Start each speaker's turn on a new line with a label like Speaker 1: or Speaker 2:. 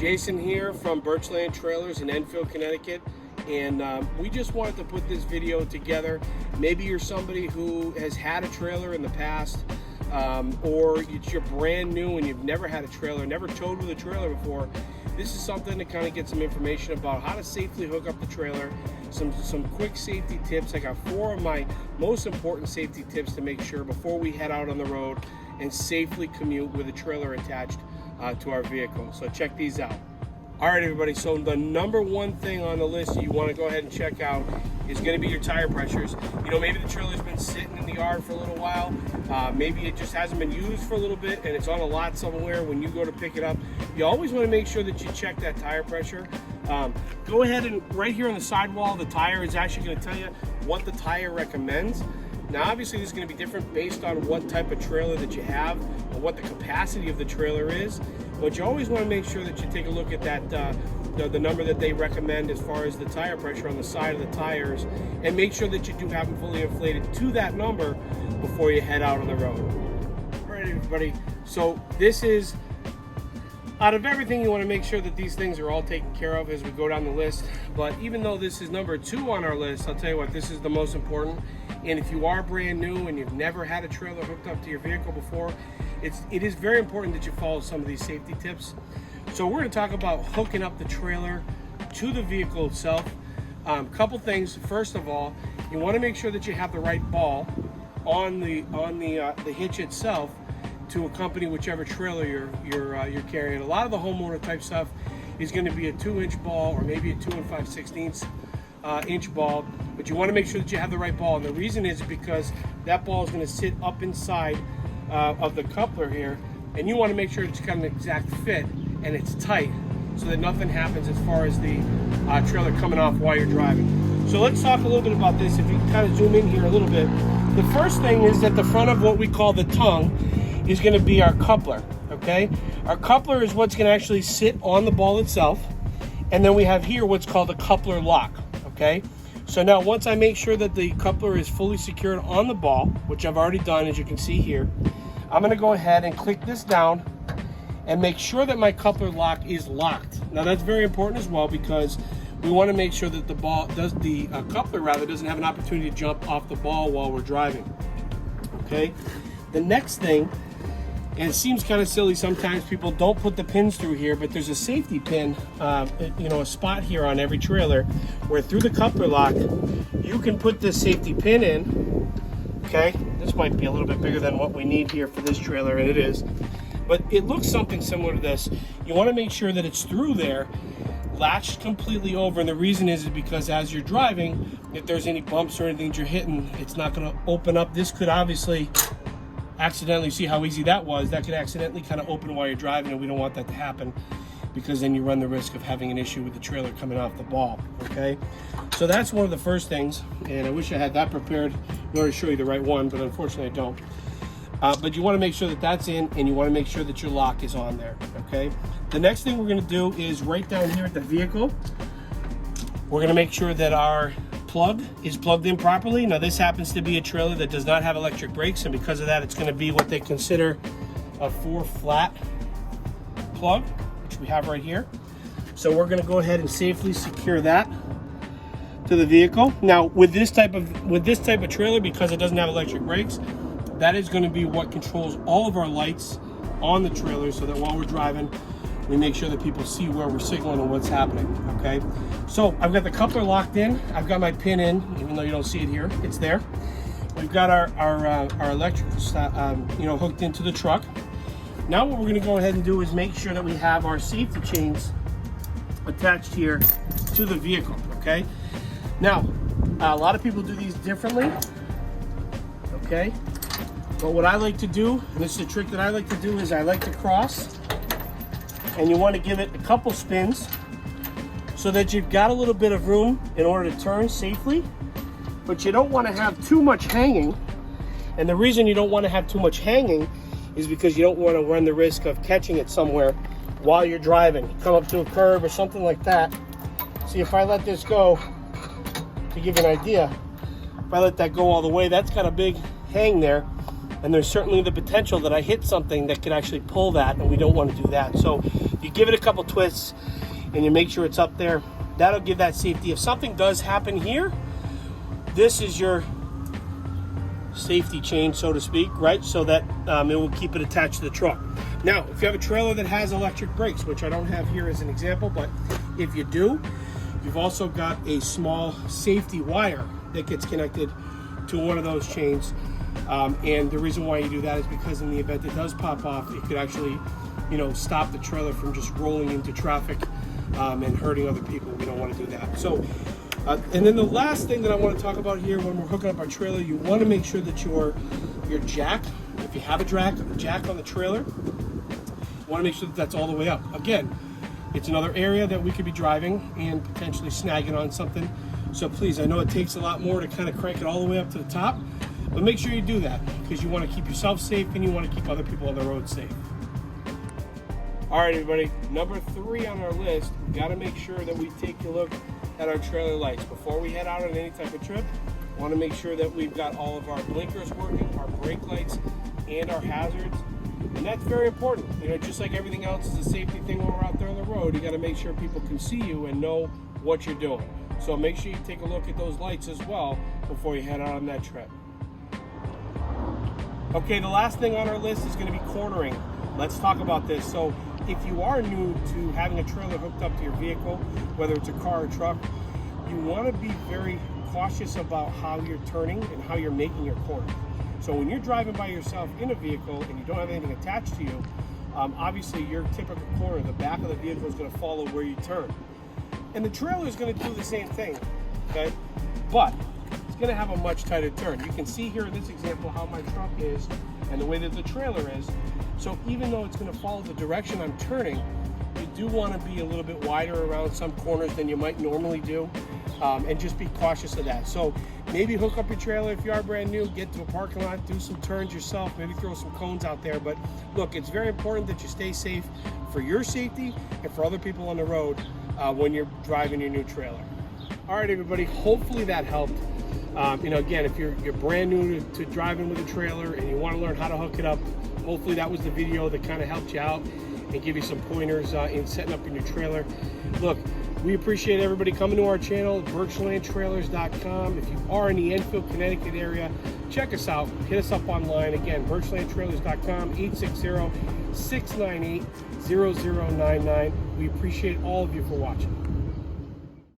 Speaker 1: Jason here from Birchland Trailers in Enfield, Connecticut, and we just wanted to put this video together. Maybe you're somebody who has had a trailer in the past, or you're brand new and you've never had a trailer, never towed with a trailer before. This is something to kind of get some information about how to safely hook up the trailer, some quick safety tips. I got 4 of my most important safety tips to make sure before we head out on the road and safely commute with a trailer attached to our vehicle. So check these out. All right, everybody, so the number one thing on the list you want to go ahead and check out is going to be your tire pressures. You know, maybe the trailer's been sitting in the yard for a little while. Maybe it just hasn't been used for a little bit and it's on a lot somewhere. When you go to pick it up, you always want to make sure that you check that tire pressure. Go ahead and right here on the sidewall, the tire is actually going to tell you what the tire recommends. Now, obviously, this is going to be different based on what type of trailer that you have and what the capacity of the trailer is. But you always want to make sure that you take a look at that, the number that they recommend as far as the tire pressure on the side of the tires, and make sure that you do have them fully inflated to that number before you head out on the road. All right, everybody. So this is, out of everything, you want to make sure that these things are all taken care of as we go down the list. But even though this is number 2 on our list, I'll tell you what, this is the most important. And if you are brand new and you've never had a trailer hooked up to your vehicle before, it is very important that you follow some of these safety tips. So we're going to talk about hooking up the trailer to the vehicle itself. Couple things. First of all, you want to make sure that you have the right ball on the hitch itself to accompany whichever trailer you're carrying. A lot of the homeowner type stuff is going to be a 2-inch ball or maybe a 2 5/16 inch ball, but you want to make sure that you have the right ball. And the reason is because that ball is going to sit up inside of the coupler here, and you want to make sure it's got an exact fit and it's tight so that nothing happens as far as the trailer coming off while you're driving. So let's talk a little bit about this. If you can kind of zoom in here a little bit, the first thing is that the front of what we call the tongue is going to be our coupler. Okay, our coupler is what's going to actually sit on the ball itself, and then we have here what's called a coupler lock. Okay, so now once I make sure that the coupler is fully secured on the ball, which I've already done as you can see here, I'm going to go ahead and click this down and make sure that my coupler lock is locked. Now that's very important as well, because we want to make sure that the coupler doesn't have an opportunity to jump off the ball while we're driving. Okay, the next thing, and it seems kind of silly, sometimes people don't put the pins through here, but there's a safety pin, a spot here on every trailer where through the coupler lock, you can put this safety pin in. Okay, this might be a little bit bigger than what we need here for this trailer, and it is, but it looks something similar to this. You want to make sure that it's through there, latched completely over, and the reason is because as you're driving, if there's any bumps or anything that you're hitting, it's not going to open up. This could obviously accidentally, see how easy that was, that could accidentally kind of open while you're driving, and we don't want that to happen, because then you run the risk of having an issue with the trailer coming off the ball. Okay, so that's one of the first things, and I wish I had that prepared in order to show you the right one, but unfortunately I don't. But you want to make sure that that's in, and you want to make sure that your lock is on there. Okay, the next thing we're going to do is right down here at the vehicle, we're going to make sure that our plug is plugged in properly. Now this happens to be a trailer that does not have electric brakes, and because of that, it's going to be what they consider a 4-flat plug, which we have right here. So we're going to go ahead and safely secure that to the vehicle. Now with this type of trailer, because it doesn't have electric brakes, that is going to be what controls all of our lights on the trailer, so that while we're driving, we make sure that people see where we're signaling and what's happening. Okay, so I've got the coupler locked in, I've got my pin in, even though you don't see it here, it's there. We've got our electrical hooked into the truck. Now what we're going to go ahead and do is make sure that we have our safety chains attached here to the vehicle. Okay, now a lot of people do these differently. Okay, but what I like to do, and this is a trick that I like to do, is I like to cross, and you want to give it a couple spins so that you've got a little bit of room in order to turn safely, but you don't want to have too much hanging. And the reason you don't want to have too much hanging is because you don't want to run the risk of catching it somewhere while you're driving. You come up to a curb or something like that. See, if I let this go, to give you an idea, if I let that go all the way, that's got a big hang there, and there's certainly the potential that I hit something that could actually pull that, and we don't want to do that. So You give it a couple twists and you make sure it's up there. That'll give that safety. If something does happen here, this is your safety chain, so to speak, right? So that it will keep it attached to the truck. Now, if you have a trailer that has electric brakes, which I don't have here as an example, but if you do, you've also got a small safety wire that gets connected to one of those chains. And the reason why you do that is because in the event it does pop off, it could actually, stop the trailer from just rolling into traffic and hurting other people. We don't want to do that. So, and then the last thing that I want to talk about here when we're hooking up our trailer, you want to make sure that your jack, if you have a jack on the trailer, you want to make sure that that's all the way up. Again, it's another area that we could be driving and potentially snagging on something. So please, I know it takes a lot more to kind of crank it all the way up to the top, but make sure you do that because you want to keep yourself safe and you want to keep other people on the road safe. All right, everybody, number 3 on our list, we got to make sure that we take a look at our trailer lights. Before we head out on any type of trip, we want to make sure that we've got all of our blinkers working, our brake lights, and our hazards. And that's very important. Just like everything else is a safety thing when we're out there on the road, you got to make sure people can see you and know what you're doing. So make sure you take a look at those lights as well before you head out on that trip. Okay, the last thing on our list is going to be cornering. Let's talk about this. So if you are new to having a trailer hooked up to your vehicle, whether it's a car or truck, you want to be very cautious about how you're turning and how you're making your corner. So when you're driving by yourself in a vehicle and you don't have anything attached to you, obviously your typical corner, the back of the vehicle is going to follow where you turn. And the trailer is going to do the same thing, okay? But it's going to have a much tighter turn. You can see here in this example how my truck is and the way that the trailer is. So even though it's going to follow the direction I'm turning, you do want to be a little bit wider around some corners than you might normally do, and just be cautious of that. So maybe hook up your trailer if you are brand new, get to a parking lot, do some turns yourself, maybe throw some cones out there. But look, it's very important that you stay safe for your safety and for other people on the road when you're driving your new trailer. All right, everybody, hopefully that helped. Again, if you're brand new to driving with a trailer and you want to learn how to hook it up, hopefully that was the video that kind of helped you out and give you some pointers in setting up your new trailer. Look, we appreciate everybody coming to our channel, birchlandtrailers.com. If you are in the Enfield, Connecticut area, check us out. Hit us up online. Again, birchlandtrailers.com, 860-698-0099. We appreciate all of you for watching.